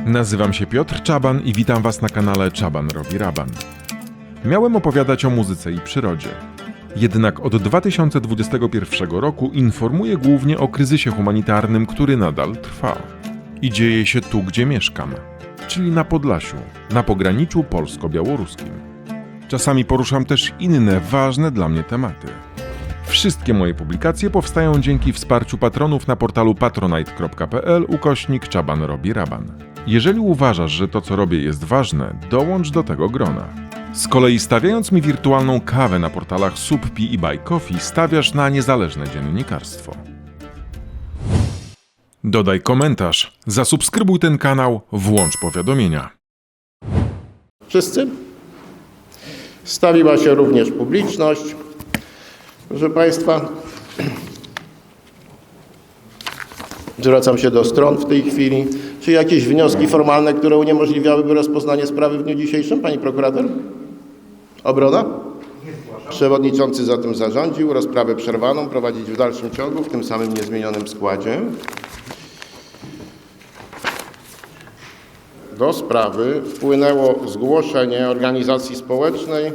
Nazywam się Piotr Czaban i witam Was na kanale Czaban robi raban. Miałem opowiadać o muzyce i przyrodzie. Jednak od 2021 roku informuję głównie o kryzysie humanitarnym, który nadal trwa. I dzieje się tu, gdzie mieszkam, czyli na Podlasiu, na pograniczu polsko-białoruskim. Czasami poruszam też inne, ważne dla mnie tematy. Wszystkie moje publikacje powstają dzięki wsparciu patronów na portalu patronite.pl/Czaban robi raban. Jeżeli uważasz, że to, co robię, jest ważne, dołącz do tego grona. Z kolei stawiając mi wirtualną kawę na portalach Subpi i Buy Coffee, stawiasz na niezależne dziennikarstwo. Dodaj komentarz, zasubskrybuj ten kanał, włącz powiadomienia. Wszyscy? Stawiła się również publiczność. Proszę Państwa, zwracam się do stron w tej chwili. Czy jakieś wnioski formalne, które uniemożliwiałyby rozpoznanie sprawy w dniu dzisiejszym? Pani prokurator? Obrona? Przewodniczący zatem zarządził rozprawę przerwaną prowadzić w dalszym ciągu w tym samym niezmienionym składzie. Do sprawy wpłynęło zgłoszenie organizacji społecznej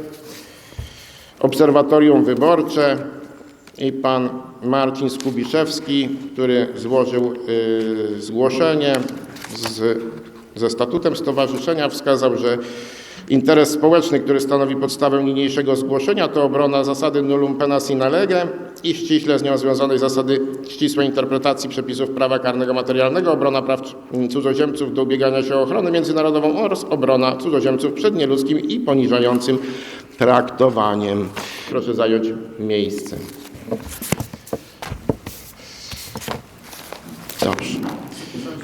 Obserwatorium Wyborcze i pan Marcin Skubiszewski, który złożył zgłoszenie ze statutem stowarzyszenia, wskazał, że interes społeczny, który stanowi podstawę niniejszego zgłoszenia, to obrona zasady nullum pena sine lege i ściśle z nią związanej zasady ścisłej interpretacji przepisów prawa karnego materialnego, obrona praw cudzoziemców do ubiegania się o ochronę międzynarodową oraz obrona cudzoziemców przed nieludzkim i poniżającym traktowaniem. Proszę zająć miejsce. Dobrze.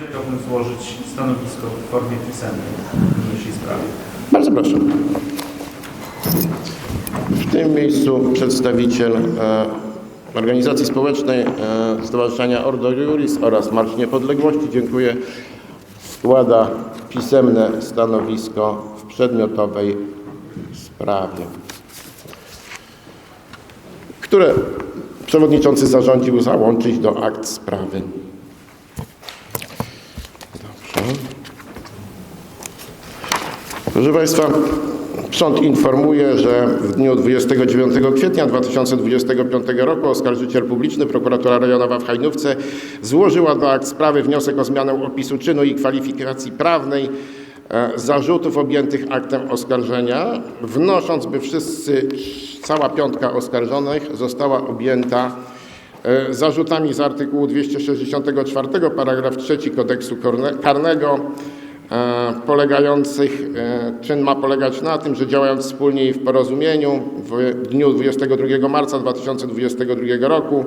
Chciałbym złożyć stanowisko w formie pisemnej w niniejszej sprawie. Bardzo proszę. W tym miejscu przedstawiciel organizacji społecznej Stowarzyszenia Ordo Iuris oraz Marsz Niepodległości, dziękuję, składa pisemne stanowisko w przedmiotowej sprawie, które przewodniczący zarządził załączyć do akt sprawy. Dobrze. Proszę Państwa, sąd informuje, że w dniu 29 kwietnia 2025 roku oskarżyciel publiczny, prokuratura rejonowa w Hajnówce, złożyła do akt sprawy wniosek o zmianę opisu czynu i kwalifikacji prawnej zarzutów objętych aktem oskarżenia, wnosząc, by cała piątka oskarżonych została objęta zarzutami z artykułu 264 paragraf 3 Kodeksu karnego, czyn ma polegać na tym, że działając wspólnie i w porozumieniu w dniu 22 marca 2022 roku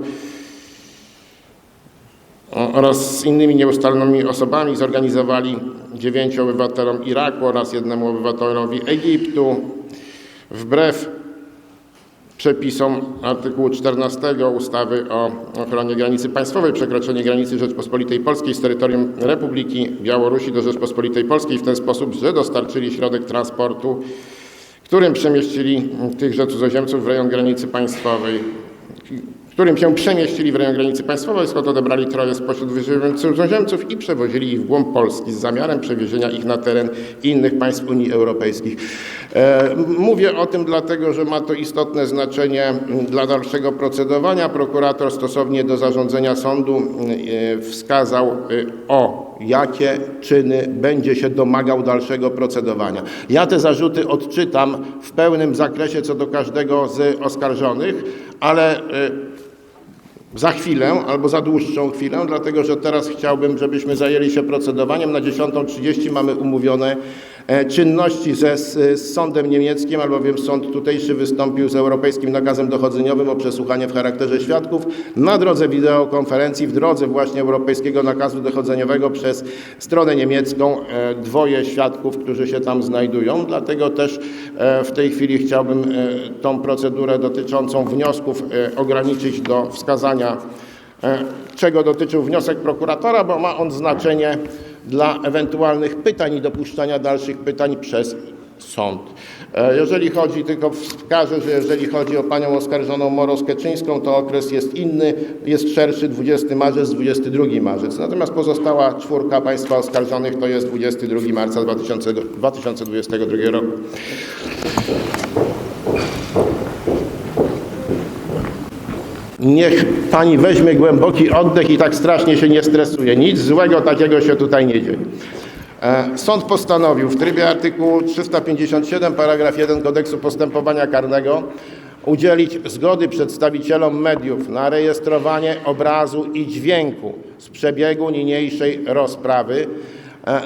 oraz z innymi nieustalonymi osobami zorganizowali 9 obywatelom Iraku oraz 1 obywatelowi Egiptu wbrew przepisom artykułu 14 ustawy o ochronie granicy państwowej przekroczenie granicy Rzeczpospolitej Polskiej z terytorium Republiki Białorusi do Rzeczpospolitej Polskiej w ten sposób, że dostarczyli środek transportu, którym przemieścili tychże cudzoziemców w rejon granicy państwowej, skąd odebrali 3 spośród wyżywionych cudzoziemców i przewozili ich w głąb Polski z zamiarem przewiezienia ich na teren innych państw Unii Europejskiej. Mówię o tym dlatego, że ma to istotne znaczenie dla dalszego procedowania. Prokurator stosownie do zarządzenia sądu wskazał, o jakie czyny będzie się domagał dalszego procedowania. Ja te zarzuty odczytam w pełnym zakresie co do każdego z oskarżonych, ale za chwilę albo za dłuższą chwilę, dlatego że teraz chciałbym, żebyśmy zajęli się procedowaniem. Na 10:30 mamy umówione czynności z sądem niemieckim, albowiem sąd tutejszy wystąpił z europejskim nakazem dochodzeniowym o przesłuchanie w charakterze świadków na drodze wideokonferencji, w drodze właśnie europejskiego nakazu dochodzeniowego przez stronę niemiecką 2 świadków, którzy się tam znajdują. Dlatego też w tej chwili chciałbym tą procedurę dotyczącą wniosków ograniczyć do wskazania, czego dotyczył wniosek prokuratora, bo ma on znaczenie dla ewentualnych pytań i dopuszczania dalszych pytań przez sąd. Jeżeli chodzi, tylko wskażę, że jeżeli chodzi o panią oskarżoną Moros-Keczyńską, to okres jest inny, jest szerszy, 20 marzec, 22 marzec. Natomiast pozostała czwórka państwa oskarżonych to jest 22 marca 2022 roku. Niech pani weźmie głęboki oddech i tak strasznie się nie stresuje. Nic złego takiego się tutaj nie dzieje. Sąd postanowił w trybie artykułu 357 paragraf 1 Kodeksu Postępowania Karnego udzielić zgody przedstawicielom mediów na rejestrowanie obrazu i dźwięku z przebiegu niniejszej rozprawy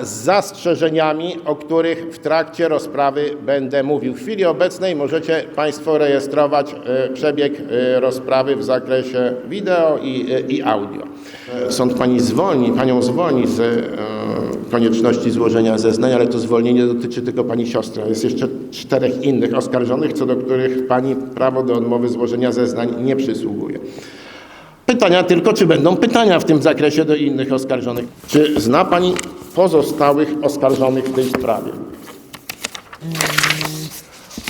z zastrzeżeniami, o których w trakcie rozprawy będę mówił. W chwili obecnej możecie państwo rejestrować przebieg rozprawy w zakresie wideo i audio. Sąd panią zwolni z konieczności złożenia zeznań, ale to zwolnienie dotyczy tylko pani siostry. Jest jeszcze 4 innych oskarżonych, co do których pani prawo do odmowy złożenia zeznań nie przysługuje. Pytania tylko, czy będą pytania w tym zakresie do innych oskarżonych. Czy zna pani pozostałych oskarżonych w tej sprawie?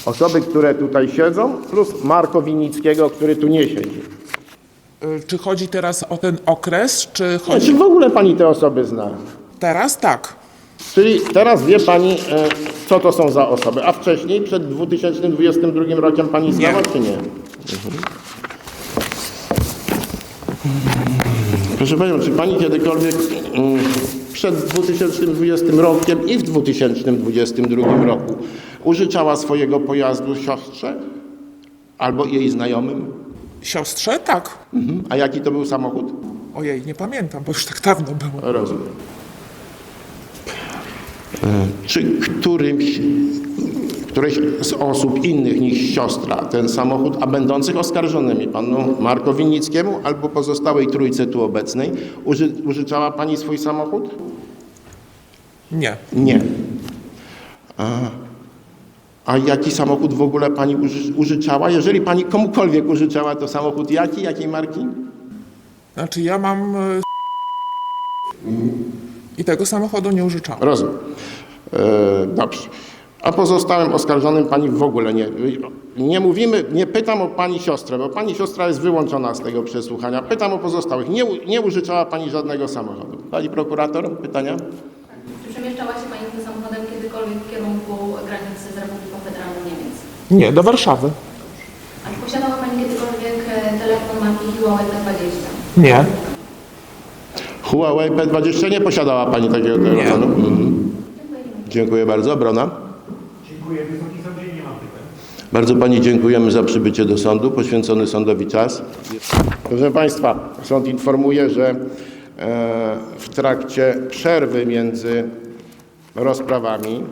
Osoby, które tutaj siedzą, plus Marko Winickiego, który tu nie siedzi. Czy chodzi teraz o ten okres, czy Nie, chodzi... czy w ogóle pani te osoby zna? Teraz tak. Czyli teraz wie pani, co to są za osoby. A wcześniej, przed 2022 rokiem pani znała, czy nie? Proszę panią, czy pani kiedykolwiek przed 2020 rokiem i w 2022 roku użyczała swojego pojazdu siostrze albo jej znajomym? Siostrze? Tak. A jaki to był samochód? Ojej, nie pamiętam, bo już tak dawno było. Rozumiem. Czy któreś z osób innych niż siostra ten samochód, a będących oskarżonymi, panu Marko Winickiemu albo pozostałej trójce tu obecnej, użyczała pani swój samochód? Nie. Nie. A jaki samochód w ogóle pani użyczała? Jeżeli pani komukolwiek użyczała, to samochód jaki? Jakiej marki? Znaczy ja mam... I tego samochodu nie użyczałam. Rozumiem. Dobrze. A pozostałym oskarżonym pani w ogóle nie mówimy, nie pytam o pani siostrę, bo pani siostra jest wyłączona z tego przesłuchania. Pytam o pozostałych. Nie użyczała pani żadnego samochodu. Pani prokurator, pytania? Czy przemieszczała się pani tym samochodem kiedykolwiek w kierunku granicy z Republiką Federalną Niemiec? Nie, do Warszawy. A czy posiadała pani kiedykolwiek telefon marki Huawei P20? Nie. Huawei P20 nie posiadała pani takiego telefonu? Dziękuję bardzo. Obrona? Dziękuję. Wysoki Sądzie, nie mam pytań. Bardzo pani dziękujemy za przybycie do sądu, poświęcony sądowi czas. Proszę państwa, sąd informuje, że w trakcie przerwy między rozprawami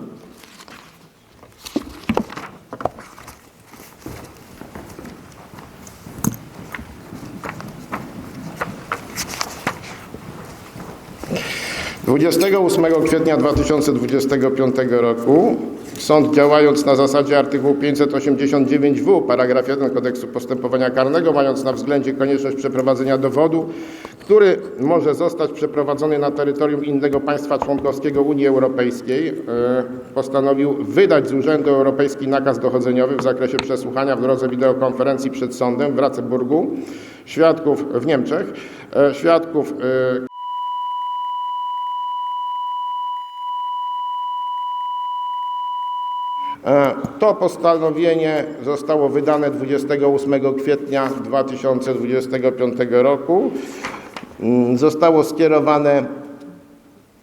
Dwudziestego 8 kwietnia 2025 roku sąd, działając na zasadzie artykułu 589w paragraf 1 Kodeksu Postępowania Karnego, mając na względzie konieczność przeprowadzenia dowodu, który może zostać przeprowadzony na terytorium innego państwa członkowskiego Unii Europejskiej, postanowił wydać z Urzędu Europejski nakaz dochodzeniowy w zakresie przesłuchania w drodze wideokonferencji przed sądem w Ratzeburgu świadków w Niemczech, świadków To postanowienie zostało wydane 28 kwietnia 2025 roku. Zostało skierowane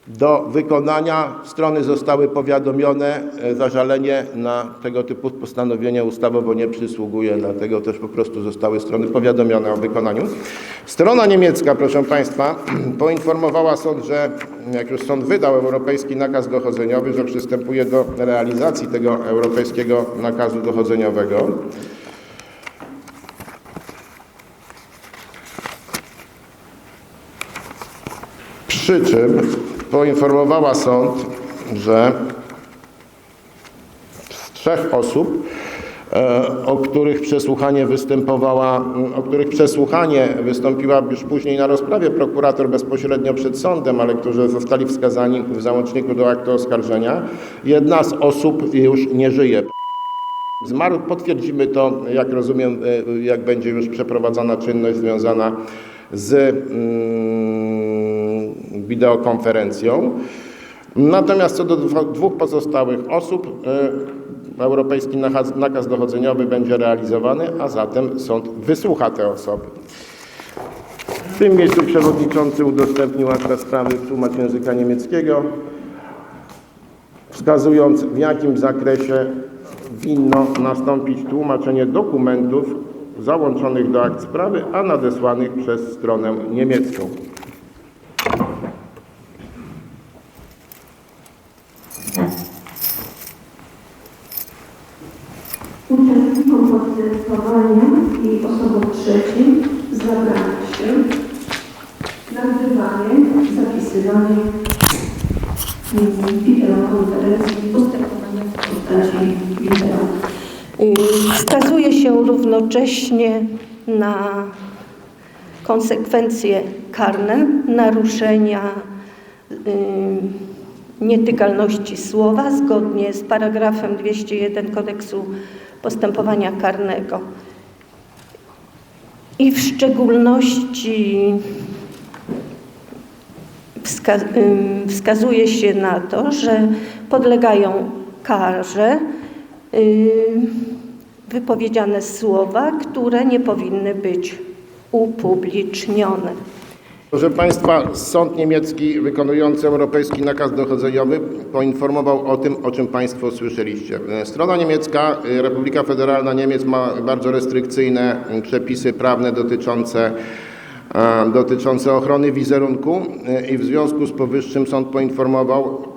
do wykonania. Strony zostały powiadomione. Zażalenie na tego typu postanowienie ustawowo nie przysługuje, dlatego też po prostu zostały strony powiadomione o wykonaniu. Strona niemiecka, proszę państwa, poinformowała sąd, że jak już sąd wydał europejski nakaz dochodzeniowy, że przystępuje do realizacji tego europejskiego nakazu dochodzeniowego. Przy czym poinformowała sąd, że z 3 osób o których przesłuchanie wystąpiła już później na rozprawie prokurator bezpośrednio przed sądem, ale którzy zostali wskazani w załączniku do aktu oskarżenia. Jedna z osób już nie żyje. Zmarł, potwierdzimy to, jak rozumiem, jak będzie już przeprowadzona czynność związana z wideokonferencją. Natomiast co do dwóch pozostałych osób, europejski nakaz dochodzeniowy będzie realizowany, a zatem sąd wysłucha te osoby. W tym miejscu przewodniczący udostępnił akta sprawy w tłumacz języka niemieckiego, wskazując, w jakim zakresie winno nastąpić tłumaczenie dokumentów załączonych do akt sprawy, a nadesłanych przez stronę niemiecką. Uczestnikom postępowania i osobom trzecim zabrania się nagrywanie, zapisywanie wideokonferencji i postępowania w postaci wideo. Wskazuje się równocześnie na konsekwencje karne naruszenia nietykalności słowa zgodnie z paragrafem 201 Kodeksu Postępowania Karnego. I w szczególności wskazuje się na to, że podlegają karze wypowiedziane słowa, które nie powinny być upublicznione. Proszę Państwa, sąd niemiecki wykonujący europejski nakaz dochodzeniowy poinformował o tym, o czym Państwo słyszeliście. Strona niemiecka, Republika Federalna Niemiec ma bardzo restrykcyjne przepisy prawne dotyczące ochrony wizerunku i w związku z powyższym sąd poinformował,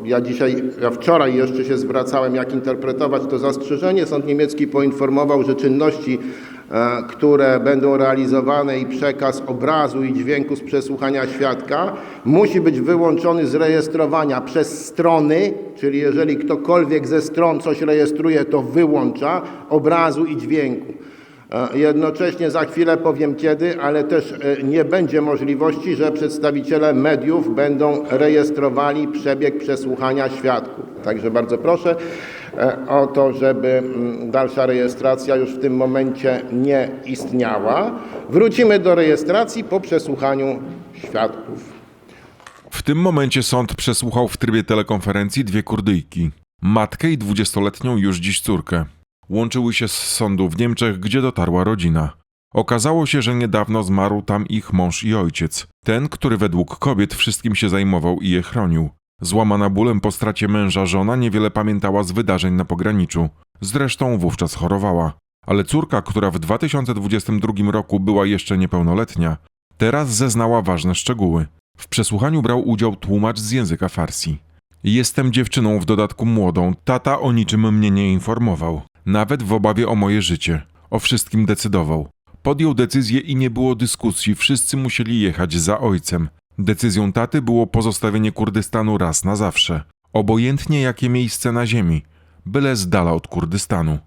ja wczoraj jeszcze się zwracałem, jak interpretować to zastrzeżenie. Sąd niemiecki poinformował, że czynności, które będą realizowane i przekaz obrazu i dźwięku z przesłuchania świadka musi być wyłączony z rejestrowania przez strony, czyli jeżeli ktokolwiek ze stron coś rejestruje, to wyłącza obrazu i dźwięku. Jednocześnie za chwilę powiem kiedy, ale też nie będzie możliwości, że przedstawiciele mediów będą rejestrowali przebieg przesłuchania świadków. Także bardzo proszę o to, żeby dalsza rejestracja już w tym momencie nie istniała. Wrócimy do rejestracji po przesłuchaniu świadków. W tym momencie sąd przesłuchał w trybie telekonferencji dwie Kurdyjki. Matkę i 20-letnią już dziś córkę. Łączyły się z sądu w Niemczech, gdzie dotarła rodzina. Okazało się, że niedawno zmarł tam ich mąż i ojciec. Ten, który według kobiet wszystkim się zajmował i je chronił. Złamana bólem po stracie męża żona niewiele pamiętała z wydarzeń na pograniczu. Zresztą wówczas chorowała. Ale córka, która w 2022 roku była jeszcze niepełnoletnia, teraz zeznała ważne szczegóły. W przesłuchaniu brał udział tłumacz z języka farsi. Jestem dziewczyną w dodatku młodą, tata o niczym mnie nie informował. Nawet w obawie o moje życie. O wszystkim decydował. Podjął decyzję i nie było dyskusji, wszyscy musieli jechać za ojcem. Decyzją taty było pozostawienie Kurdystanu raz na zawsze. Obojętnie jakie miejsce na ziemi. Byle z dala od Kurdystanu.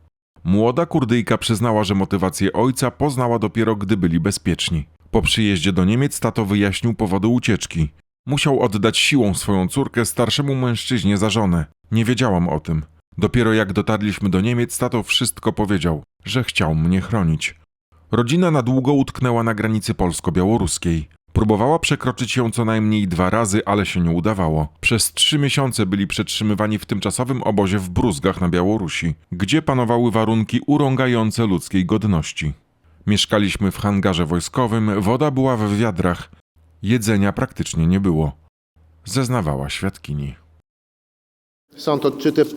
Młoda Kurdyjka przyznała, że motywację ojca poznała dopiero gdy byli bezpieczni. Po przyjeździe do Niemiec tato wyjaśnił powody ucieczki. Musiał oddać siłą swoją córkę starszemu mężczyźnie za żonę. Nie wiedziałam o tym. Dopiero jak dotarliśmy do Niemiec, tato wszystko powiedział, że chciał mnie chronić. Rodzina na długo utknęła na granicy polsko-białoruskiej. Próbowała przekroczyć ją co najmniej 2 razy, ale się nie udawało. Przez 3 miesiące byli przetrzymywani w tymczasowym obozie w Bruzgach na Białorusi, gdzie panowały warunki urągające ludzkiej godności. Mieszkaliśmy w hangarze wojskowym, woda była w wiadrach, jedzenia praktycznie nie było. Zeznawała świadkini. Sąd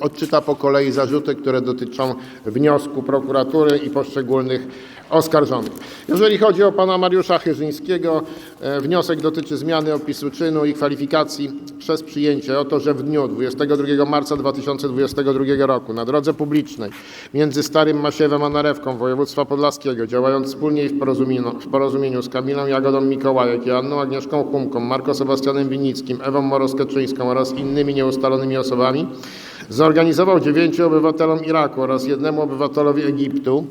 odczyta po kolei zarzuty, które dotyczą wniosku prokuratury i poszczególnych oskarżonych. Jeżeli chodzi o pana Mariusza Chyrzyńskiego, wniosek dotyczy zmiany opisu czynu i kwalifikacji przez przyjęcie o to, że w dniu 22 marca 2022 roku na drodze publicznej między Starym Masiewem a Narewką województwa podlaskiego, działając wspólnie i w porozumieniu z Kamilą Jagodą Mikołajek, Joanną Agnieszką Humką, Marko Sebastianem Winickim, Ewą Moroskeczyńską oraz innymi nieustalonymi osobami, Zorganizował 9 obywatelom Iraku oraz 1 obywatelowi Egiptu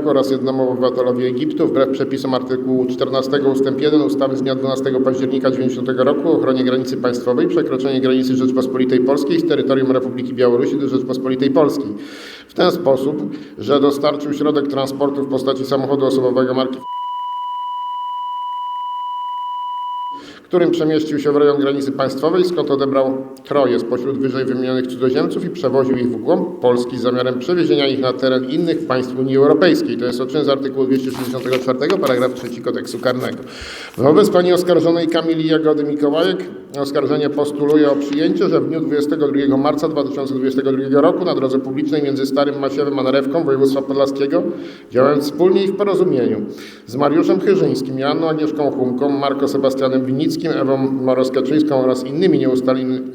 oraz 1 obywatelowi Egiptu wbrew przepisom artykułu 14 ust. 1 ustawy z dnia 12 października 1990 roku o ochronie granicy państwowej, przekroczenie granicy Rzeczpospolitej Polskiej z terytorium Republiki Białorusi do Rzeczpospolitej Polskiej w ten sposób, że dostarczył środek transportu w postaci samochodu osobowego marki, którym przemieścił się w rejon granicy państwowej, skąd odebrał 3 spośród wyżej wymienionych cudzoziemców i przewoził ich w głąb Polski z zamiarem przewiezienia ich na teren innych państw Unii Europejskiej. To jest odczyn z artykułu 264, paragraf 3 Kodeksu Karnego. Wobec pani oskarżonej Kamili Jagody Mikołajek oskarżenie postuluje o przyjęcie, że w dniu 22 marca 2022 roku na drodze publicznej między Starym Masiewem a Narewką województwa podlaskiego, działając wspólnie i w porozumieniu z Mariuszem Chyrzyńskim, Joanną Agnieszką Humką, Marko Sebastianem Winnickim, Ewą Moros-Kaczyńską oraz innymi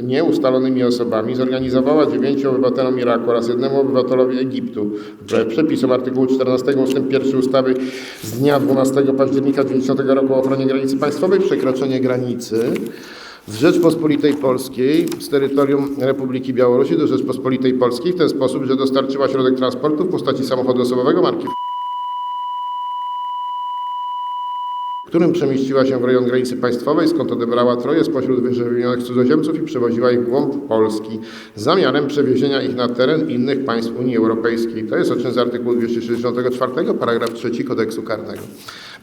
nieustalonymi osobami zorganizowała 9 obywatelom Iraku oraz 1 obywatelowi Egiptu wbrew przepisom artykułu 14 ust. 1 ustawy z dnia 12 października 1990 roku o ochronie granicy państwowej przekroczenie granicy z Rzeczpospolitej Polskiej z terytorium Republiki Białorusi do Rzeczpospolitej Polskiej w ten sposób, że dostarczyła środek transportu w postaci samochodu osobowego marki, którym przemieściła się w rejon granicy państwowej, skąd odebrała 3 spośród wyżej wymienionych cudzoziemców i przewoziła ich w głąb Polski z zamiarem przewiezienia ich na teren innych państw Unii Europejskiej. To jest odczyn z artykułu 264, paragraf 3 Kodeksu Karnego.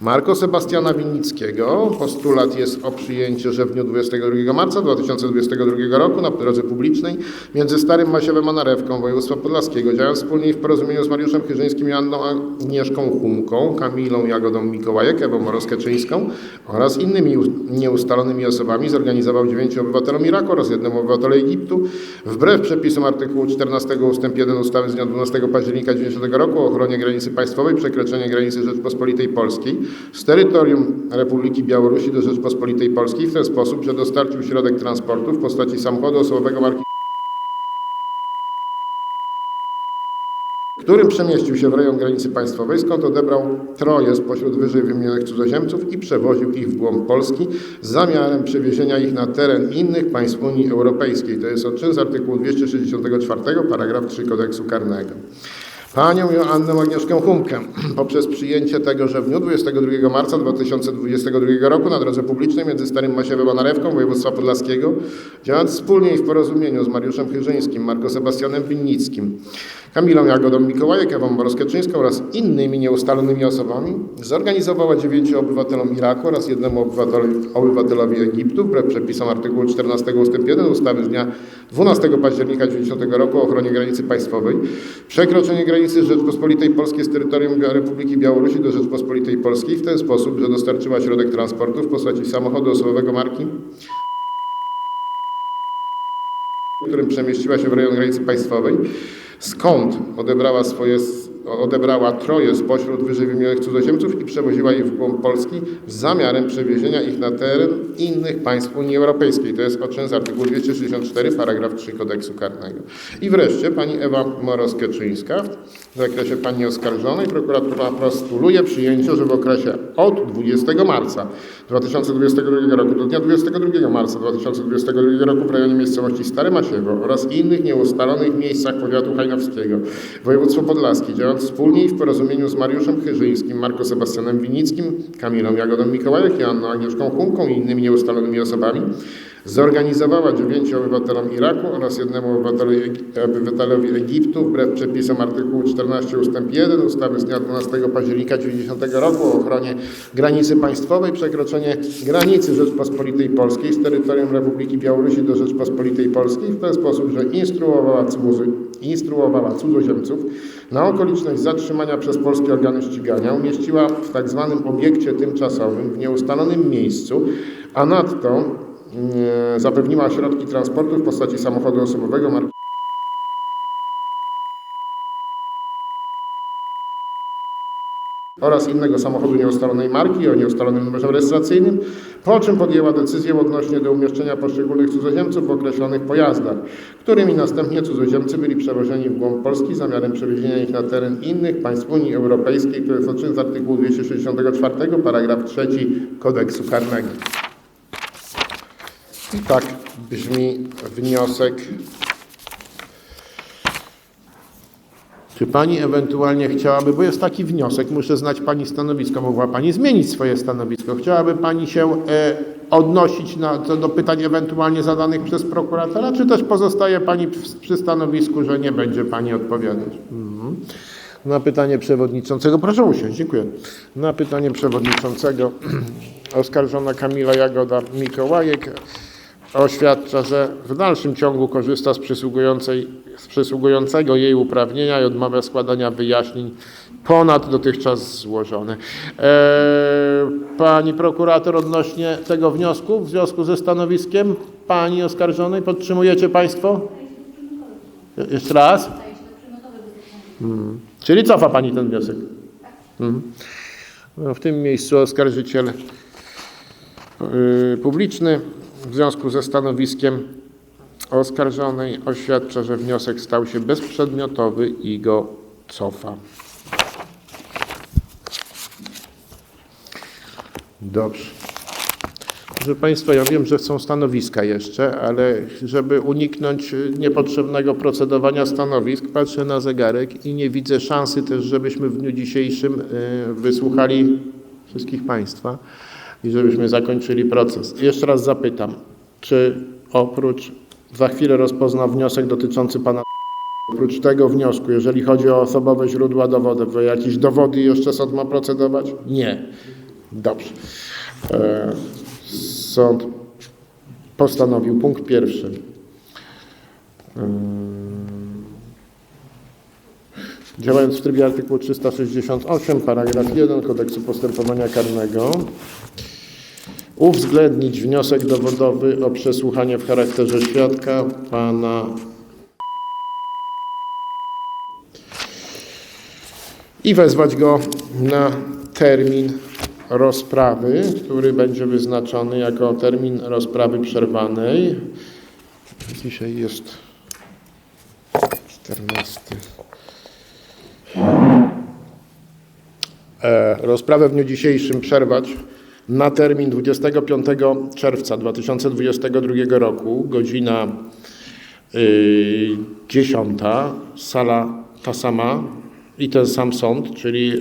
Marko Sebastiana Winnickiego. Postulat jest o przyjęcie, że w dniu 22 marca 2022 roku na drodze publicznej między Starym Masiewem a Narewką województwa podlaskiego, działając wspólnie i w porozumieniu z Mariuszem Chyrzyńskim, Joanną Agnieszką Humką, Kamilą Jagodą Mikołajek, Ewą Moros-Kaczyńską oraz innymi nieustalonymi osobami zorganizował 9 obywatelom Iraku oraz 1 obywatelowi Egiptu wbrew przepisom artykułu 14 ust. 1 ustawy z dnia 12 października 1990 roku o ochronie granicy państwowej, przekroczenie granicy Rzeczpospolitej Polskiej z terytorium Republiki Białorusi do Rzeczpospolitej Polskiej w ten sposób, że dostarczył środek transportu w postaci samochodu osobowego marki, którym przemieścił się w rejon granicy państwowej, skąd odebrał 3 spośród wyżej wymienionych cudzoziemców i przewoził ich w głąb Polski z zamiarem przewiezienia ich na teren innych państw Unii Europejskiej. To jest odczyn z artykułu 264, paragraf 3 Kodeksu Karnego. Panią Joannę Agnieszkę Humkę poprzez przyjęcie tego, że w dniu 22 marca 2022 roku na drodze publicznej między Starym Masiewem a Narewką województwa podlaskiego, działając wspólnie i w porozumieniu z Mariuszem Chyrzyńskim, Marko Sebastianem Winnickim, Kamilą Jagodą Mikołajek, Ewą Moros-Kaczyńską oraz innymi nieustalonymi osobami zorganizowała 9 obywatelom Iraku oraz 1 obywatelowi Egiptu wbrew przepisom artykułu 14 ust. 1 ustawy z dnia 12 października 1990 roku o ochronie granicy państwowej, przekroczenie granicy Rzeczpospolitej Polskiej z terytorium Republiki Białorusi do Rzeczpospolitej Polskiej w ten sposób, że dostarczyła środek transportu w postaci samochodu osobowego marki, którym przemieściła się w rejon granicy państwowej, skąd odebrała 3 spośród wyżej wymienionych cudzoziemców i przewoziła ich w głąb Polski z zamiarem przewiezienia ich na teren innych państw Unii Europejskiej. To jest odczyn z artykułu 264, paragraf 3 Kodeksu Karnego. I wreszcie pani Ewa Moros-Kaczyńska. W zakresie pani oskarżonej prokuratura postuluje przyjęcie, że w okresie od 20 marca 2022 roku do dnia 22 marca 2022 roku w rejonie miejscowości Stare Masiewo oraz innych nieustalonych miejscach powiatu hajnowskiego, województwo podlaskie, działając wspólnie i w porozumieniu z Mariuszem Chyrzyńskim, Marko Sebastianem Winnickim, Kamilą Jagodą Mikołajek, Joanną Agnieszką Humką i innymi nieustalonymi osobami, zorganizowała 9 obywatelom Iraku oraz 1 obywatelowi Egiptu wbrew przepisom artykułu 14 ust. 1 ustawy z dnia 12 października 1990 roku o ochronie granicy państwowej, przekroczenie granicy Rzeczpospolitej Polskiej z terytorium Republiki Białorusi do Rzeczpospolitej Polskiej w ten sposób, że instruowała cudzoziemców na okoliczność zatrzymania przez polskie organy ścigania, umieściła w tzw. obiekcie tymczasowym w nieustalonym miejscu, a nadto zapewniła środki transportu w postaci samochodu osobowego marki, oraz innego samochodu nieustalonej marki o nieustalonym numerze rejestracyjnym, po czym podjęła decyzję odnośnie do umieszczenia poszczególnych cudzoziemców w określonych pojazdach, którymi następnie cudzoziemcy byli przewożeni w głąb Polski z zamiarem przewiezienia ich na teren innych państw Unii Europejskiej, który jest odczytany z artykułu 264, paragraf 3 Kodeksu karnego. I tak brzmi wniosek. Czy pani ewentualnie chciałaby, bo jest taki wniosek, muszę znać pani stanowisko, mogła pani zmienić swoje stanowisko. Chciałaby pani się odnosić do pytań ewentualnie zadanych przez prokuratora, czy też pozostaje pani przy stanowisku, że nie będzie pani odpowiadać? Na pytanie przewodniczącego, proszę usiąść, dziękuję. Na pytanie przewodniczącego oskarżona Kamila Jagoda-Mikołajek oświadcza, że w dalszym ciągu korzysta z przysługującego jej uprawnienia i odmawia składania wyjaśnień ponad dotychczas złożone. Pani prokurator, odnośnie tego wniosku, w związku ze stanowiskiem pani oskarżonej, podtrzymujecie państwo? Jeszcze raz? Czyli cofa pani ten wniosek? No, w tym miejscu oskarżyciel publiczny w związku ze stanowiskiem oskarżonej oświadcza, że wniosek stał się bezprzedmiotowy i go cofa. Dobrze. Proszę państwa, ja wiem, że są stanowiska jeszcze, ale żeby uniknąć niepotrzebnego procedowania stanowisk, patrzę na zegarek i nie widzę szansy też, żebyśmy w dniu dzisiejszym wysłuchali wszystkich państwa i żebyśmy zakończyli proces. Jeszcze raz zapytam, czy oprócz, za chwilę rozpoznam wniosek dotyczący pana, oprócz tego wniosku, jeżeli chodzi o osobowe źródła dowodów, jakieś dowody jeszcze sąd ma procedować? Nie. Dobrze. Sąd postanowił punkt pierwszy. Działając w trybie artykułu 368, paragraf 1 Kodeksu Postępowania Karnego, uwzględnić wniosek dowodowy o przesłuchanie w charakterze świadka pana i wezwać go na termin rozprawy, który będzie wyznaczony jako termin rozprawy przerwanej. Dzisiaj jest 14. Rozprawę w dniu dzisiejszym przerwać na termin 25 czerwca 2022 roku, godzina 10, sala ta sama i ten sam sąd, czyli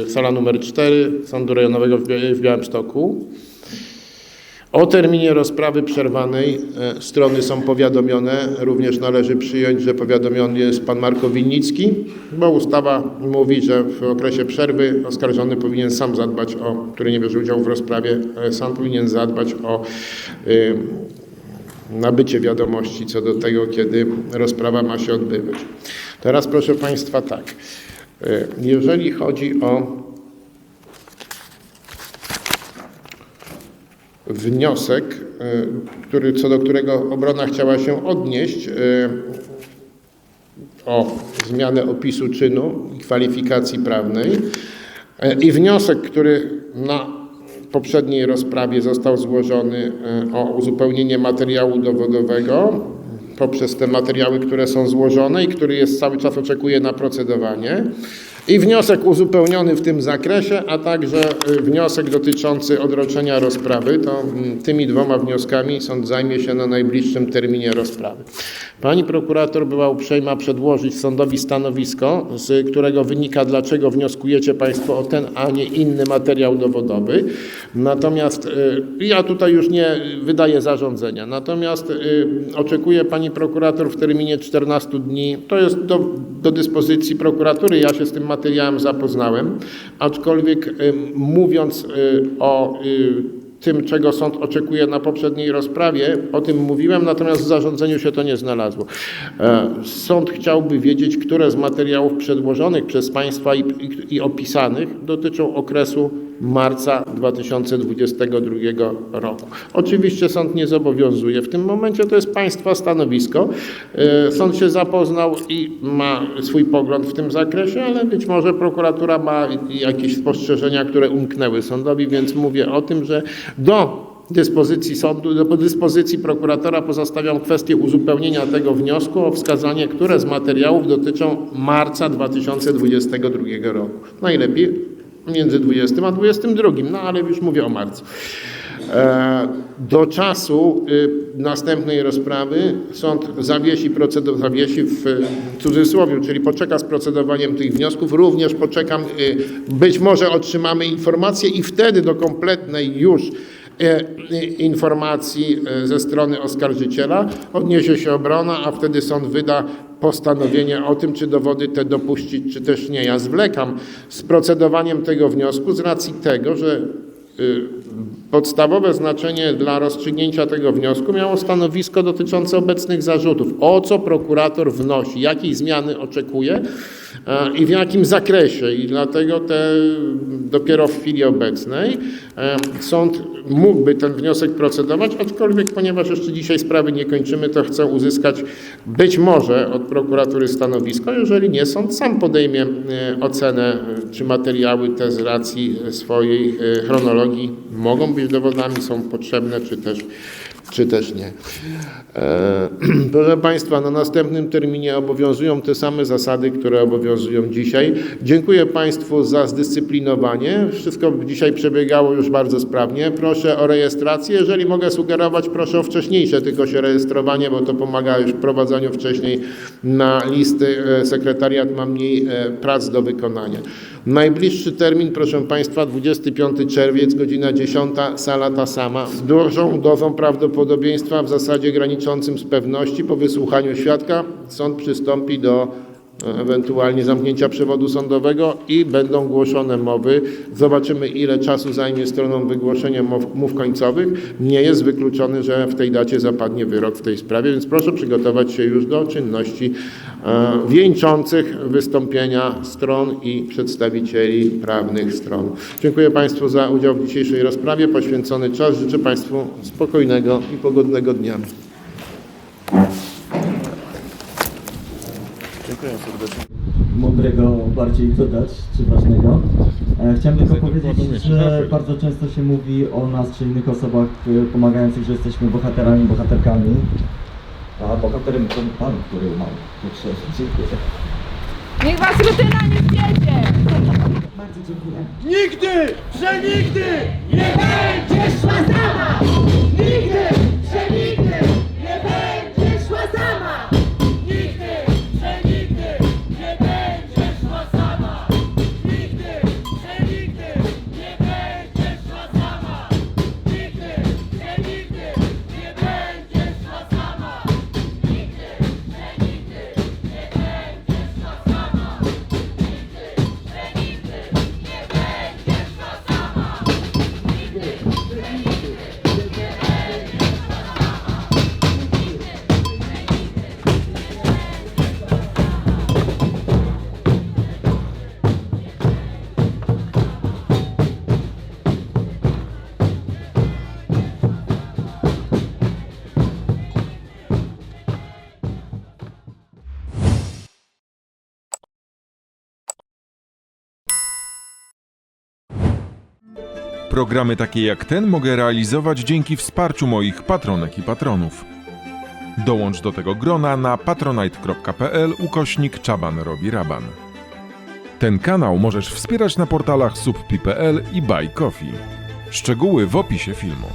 sala numer 4 Sądu Rejonowego w Białymstoku. O terminie rozprawy przerwanej strony są powiadomione. Również należy przyjąć, że powiadomiony jest pan Marko Winnicki, bo ustawa mówi, że w okresie przerwy oskarżony powinien sam zadbać który nie bierze udziału w rozprawie, sam powinien zadbać o nabycie wiadomości co do tego, kiedy rozprawa ma się odbywać. Teraz proszę państwa tak, jeżeli chodzi o wniosek, co do którego obrona chciała się odnieść, o zmianę opisu czynu i kwalifikacji prawnej i wniosek, który na poprzedniej rozprawie został złożony o uzupełnienie materiału dowodowego poprzez te materiały, które są złożone i który cały czas oczekuje na procedowanie. I wniosek uzupełniony w tym zakresie, a także wniosek dotyczący odroczenia rozprawy, to tymi dwoma wnioskami sąd zajmie się na najbliższym terminie rozprawy. Pani prokurator była uprzejma przedłożyć sądowi stanowisko, z którego wynika, dlaczego wnioskujecie państwo o ten, a nie inny materiał dowodowy. Natomiast ja tutaj już nie wydaję zarządzenia. Natomiast oczekuje pani prokurator w terminie 14 dni, to jest do dyspozycji prokuratury, ja się z tym materiałem zapoznałem, aczkolwiek mówiąc o tym, czego sąd oczekuje na poprzedniej rozprawie, o tym mówiłem, natomiast w zarządzeniu się to nie znalazło. Sąd chciałby wiedzieć, które z materiałów przedłożonych przez państwa i opisanych dotyczą okresu marca 2022 roku. Oczywiście sąd nie zobowiązuje w tym momencie, to jest państwa stanowisko. Sąd się zapoznał i ma swój pogląd w tym zakresie, ale być może prokuratura ma jakieś spostrzeżenia, które umknęły sądowi, więc mówię o tym, że do dyspozycji sądu, do dyspozycji prokuratora pozostawiam kwestię uzupełnienia tego wniosku o wskazanie, które z materiałów dotyczą marca 2022 roku. Najlepiej między 20 a 22, no ale już mówię o marcu. Do czasu następnej rozprawy sąd zawiesi w cudzysłowie, czyli poczeka z procedowaniem tych wniosków. Również poczekam, być może otrzymamy informację i wtedy do kompletnej już informacji ze strony oskarżyciela odniesie się obrona, a wtedy sąd wyda postanowienie o tym, czy dowody te dopuścić, czy też nie. Ja zwlekam z procedowaniem tego wniosku z racji tego, że podstawowe znaczenie dla rozstrzygnięcia tego wniosku miało stanowisko dotyczące obecnych zarzutów. O co prokurator wnosi, jakiej zmiany oczekuje i w jakim zakresie. I dlatego dopiero w chwili obecnej sąd mógłby ten wniosek procedować, aczkolwiek ponieważ jeszcze dzisiaj sprawy nie kończymy, to chcę uzyskać być może od prokuratury stanowisko. Jeżeli nie, sąd sam podejmie ocenę, czy materiały te z racji swojej chronologii mogą być dowodami, są potrzebne, czy też nie. Proszę Państwa, na następnym terminie obowiązują te same zasady, które obowiązują dzisiaj. Dziękuję Państwu za zdyscyplinowanie. Wszystko dzisiaj przebiegało już bardzo sprawnie. Proszę o rejestrację. Jeżeli mogę sugerować, proszę o wcześniejsze tylko się rejestrowanie, bo to pomaga już w prowadzeniu wcześniej na listy. Sekretariat ma mniej prac do wykonania. Najbliższy termin, proszę Państwa, 25 czerwiec, godzina 10, sala ta sama. Z dużą dozą prawdopodobieństwa, w zasadzie graniczącym z pewności, po wysłuchaniu świadka sąd przystąpi do ewentualnie zamknięcia przewodu sądowego i będą głoszone mowy. Zobaczymy, ile czasu zajmie stroną wygłoszenia mów końcowych. Nie jest wykluczone, że w tej dacie zapadnie wyrok w tej sprawie, więc proszę przygotować się już do czynności wieńczących wystąpienia stron i przedstawicieli prawnych stron. Dziękuję Państwu za udział w dzisiejszej rozprawie. Poświęcony czas. Życzę Państwu spokojnego i pogodnego dnia. Mądrego bardziej dodać, czy ważnego. Chciałem tylko powiedzieć, że bardzo często się mówi o nas, czy innych osobach pomagających, że jesteśmy bohaterami, bohaterkami. A bohaterem to pan, który umarł. Dziękuję. Niech was rutyna nie zjedzie! Bardzo dziękuję. Nigdy, przenigdy nie będzie szła sama! Nigdy, przenigdy nie będzie szła sama! Nigdy, przenigdy nie będzie szła sama! Nigdy, przenigdy nie będzie szła sama! Nigdy, przenigdy nie będzie szła sama! Nigdy, przenigdy nie będzie szła sama! Nigdy, przenigdy nie będzie szła sama! Nigdy, przenigdy nie będzie Programy takie jak ten mogę realizować dzięki wsparciu moich patronek i patronów. Dołącz do tego grona na patronite.pl/Czaban robi Raban. Ten kanał możesz wspierać na portalach subpi.pl i Buy Coffee. Szczegóły w opisie filmu.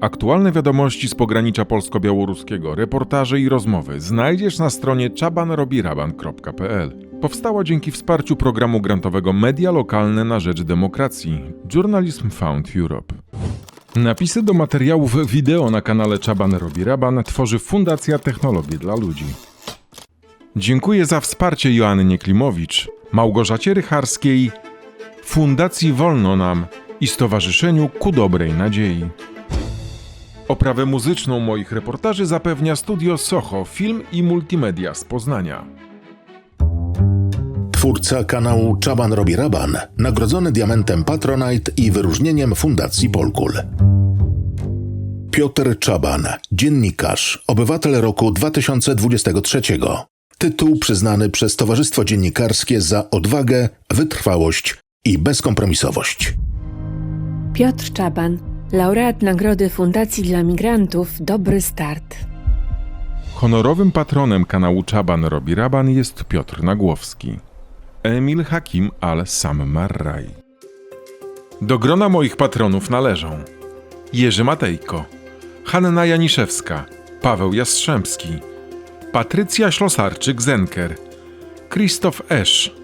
Aktualne wiadomości z pogranicza polsko-białoruskiego, reportaże i rozmowy znajdziesz na stronie czabanrobiraban.pl. Powstała dzięki wsparciu programu grantowego Media Lokalne na rzecz Demokracji Journalism Fund Europe. Napisy do materiałów wideo na kanale Czaban robi Raban tworzy Fundacja Technologie dla Ludzi. Dziękuję za wsparcie Joannie Klimowicz, Małgorzacie Rycharskiej, Fundacji Wolno Nam i Stowarzyszeniu Ku Dobrej Nadziei. Oprawę muzyczną moich reportaży zapewnia Studio Soho Film i Multimedia z Poznania. twórca kanału Czaban robi raban, nagrodzony diamentem Patronite i wyróżnieniem Fundacji Polkul. Piotr Czaban, dziennikarz, obywatel roku 2023. Tytuł przyznany przez Towarzystwo Dziennikarskie za odwagę, wytrwałość i bezkompromisowość. Piotr Czaban, laureat Nagrody Fundacji dla Migrantów Dobry Start. Honorowym patronem kanału Czaban robi raban jest Piotr Nagłowski. Emil Hakim al-Sam Marraj. Do grona moich patronów należą Jerzy Matejko, Hanna Janiszewska, Paweł Jastrzębski, Patrycja Ślosarczyk-Zenker, Krzysztof Esz,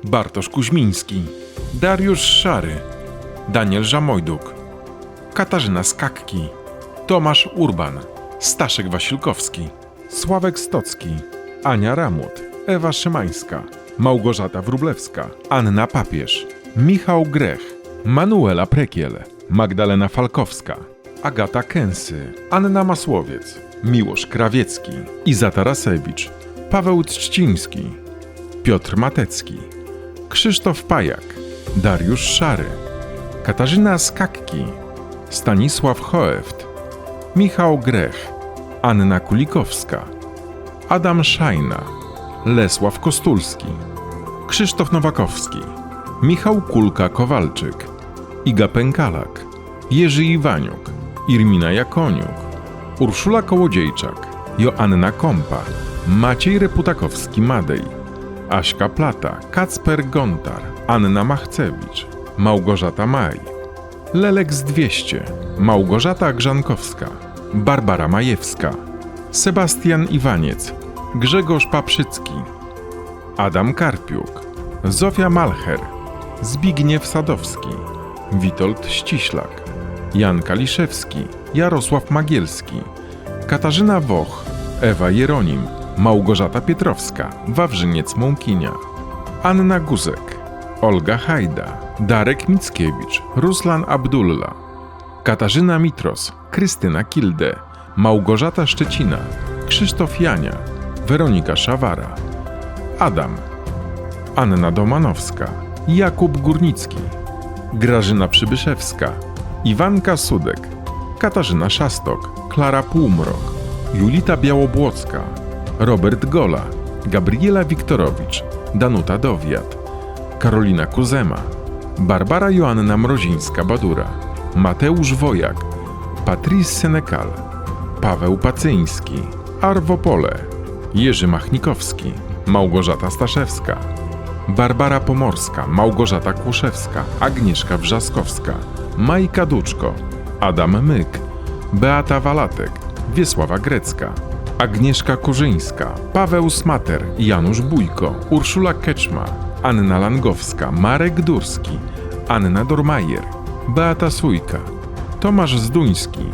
Bartosz Kuźmiński, Dariusz Szary, Daniel Żamojduk, Katarzyna Skakki, Tomasz Urban, Staszek Wasilkowski, Sławek Stocki, Ania Ramut, Ewa Szymańska, Małgorzata Wróblewska, Anna Papież, Michał Grech, Manuela Prekiel, Magdalena Falkowska, Agata Kęsy, Anna Masłowiec, Miłosz Krawiecki, Iza Tarasewicz, Paweł Trzciński, Piotr Matecki, Krzysztof Pajak, Dariusz Szary, Katarzyna Skakki, Stanisław Choeft, Michał Grech, Anna Kulikowska, Adam Szajna, Lesław Kostulski, Krzysztof Nowakowski, Michał Kulka-Kowalczyk, Iga Pękalak, Jerzy Iwaniuk, Irmina Jakoniuk, Urszula Kołodziejczak, Joanna Kompa, Maciej Reputakowski-Madej, Aśka Plata, Kacper Gontar, Anna Machcewicz, Małgorzata Maj, Leleks 200, Małgorzata Grzankowska, Barbara Majewska, Sebastian Iwaniec, Grzegorz Paprzycki, Adam Karpiuk, Zofia Malcher, Zbigniew Sadowski, Witold Ściślak, Jan Kaliszewski, Jarosław Magielski, Katarzyna Woch, Ewa Jeronim, Małgorzata Pietrowska, Wawrzyniec Mąkinia, Anna Guzek, Olga Hajda, Darek Mickiewicz, Ruslan Abdullah, Katarzyna Mitros, Krystyna Kilde, Małgorzata Szczecina, Krzysztof Jania, Weronika Szawara, Adam, Anna Domanowska, Jakub Górnicki, Grażyna Przybyszewska, Iwanka Sudek, Katarzyna Szastok, Klara Półmrok, Julita Białobłocka, Robert Gola, Gabriela Wiktorowicz, Danuta Dowiat, Karolina Kuzema, Barbara Joanna Mrozińska-Badura, Mateusz Wojak, Patrice Senekal, Paweł Pacyński, Arwo Pole, Jerzy Machnikowski, Małgorzata Staszewska, Barbara Pomorska, Małgorzata Kłuszewska, Agnieszka Wrzaskowska, Majka Duczko, Adam Myk, Beata Walatek, Wiesława Grecka, Agnieszka Korzyńska, Paweł Smater, Janusz Bójko, Urszula Keczma, Anna Langowska, Marek Durski, Anna Dormajer, Beata Sujka, Tomasz Zduński,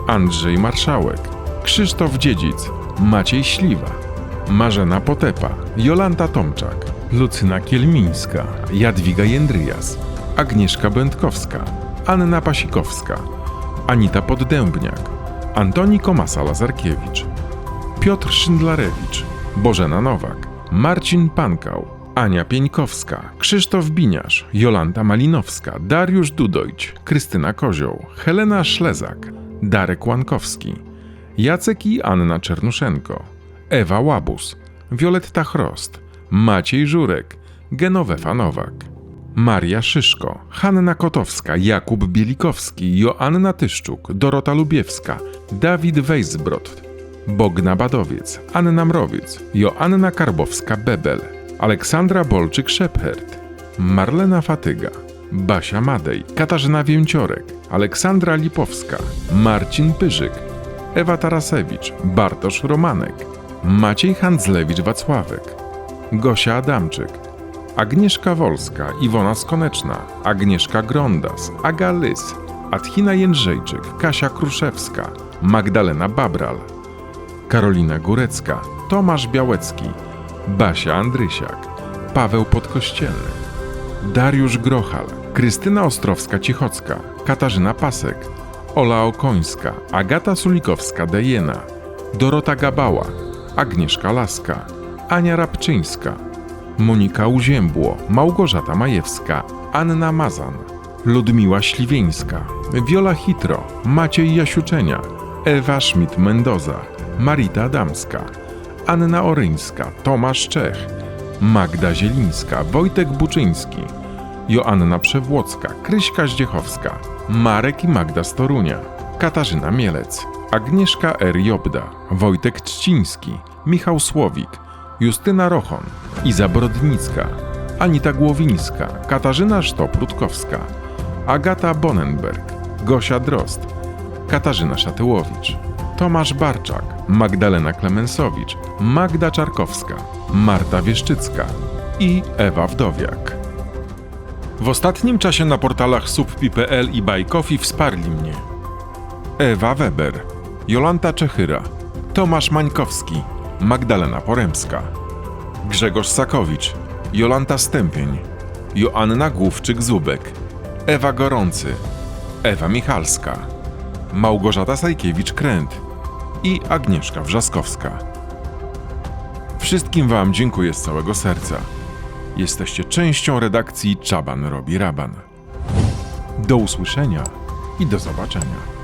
Andrzej Marszałek, Krzysztof Dziedzic, Maciej Śliwa, Marzena Potepa, Jolanta Tomczak, Lucyna Kielmińska, Jadwiga Jędryjas, Agnieszka Będkowska, Anna Pasikowska, Anita Poddębniak, Antoni Komasa-Lazarkiewicz, Piotr Szyndlarewicz, Bożena Nowak, Marcin Pankał, Ania Pieńkowska, Krzysztof Biniarz, Jolanta Malinowska, Dariusz Dudojć, Krystyna Kozioł, Helena Szlezak, Darek Łankowski, Jacek i Anna Czernuszenko, Ewa Łabus, Wioletta Chrost, Maciej Żurek, Genowefa Nowak, Maria Szyszko, Hanna Kotowska, Jakub Bielikowski, Joanna Tyszczuk, Dorota Lubiewska, Dawid Weisbrod, Bogna Badowiec, Anna Mrowiec, Joanna Karbowska-Bebel, Aleksandra Bolczyk-Szephert, Marlena Fatyga, Basia Madej, Katarzyna Więciorek, Aleksandra Lipowska, Marcin Pyrzyk, Ewa Tarasewicz, Bartosz Romanek, Maciej Handzlewicz-Wacławek, Gosia Adamczyk, Agnieszka Wolska, Iwona Skoneczna, Agnieszka Grondas, Aga Lys, Adhina Jędrzejczyk, Kasia Kruszewska, Magdalena Babral, Karolina Górecka, Tomasz Białecki, Basia Andrysiak, Paweł Podkościelny, Dariusz Grochal, Krystyna Ostrowska-Cichocka, Katarzyna Pasek, Ola Okońska, Agata Sulikowska-Dejena, Dorota Gabała, Agnieszka Laska, Ania Rabczyńska, Monika Uziębło, Małgorzata Majewska, Anna Mazan, Ludmiła Śliwieńska, Wiola Hitro, Maciej Jasiuczenia, Ewa Schmidt-Mendoza, Marita Adamska, Anna Oryńska, Tomasz Czech, Magda Zielińska, Wojtek Buczyński, Joanna Przewłocka, Kryśka Zdziechowska, Marek i Magda z Torunia, Katarzyna Mielec, Agnieszka R. Jobda, Wojtek Trzciński, Michał Słowik, Justyna Rochon, Iza Brodnicka, Anita Głowińska, Katarzyna Sztop-Rutkowska, Agata Bonenberg, Gosia Drozd, Katarzyna Szatyłowicz, Tomasz Barczak, Magdalena Klemensowicz, Magda Czarkowska, Marta Wieszczycka i Ewa Wdowiak. W ostatnim czasie na portalach subpi.pl i Buy Coffee wsparli mnie Ewa Weber, Jolanta Czechyra, Tomasz Mańkowski, Magdalena Poremska, Grzegorz Sakowicz, Jolanta Stępień, Joanna Główczyk-Zubek, Ewa Gorący, Ewa Michalska, Małgorzata Sajkiewicz-Kręt i Agnieszka Wrzaskowska. Wszystkim Wam dziękuję z całego serca. Jesteście częścią redakcji Czaban robi Raban. Do usłyszenia i do zobaczenia.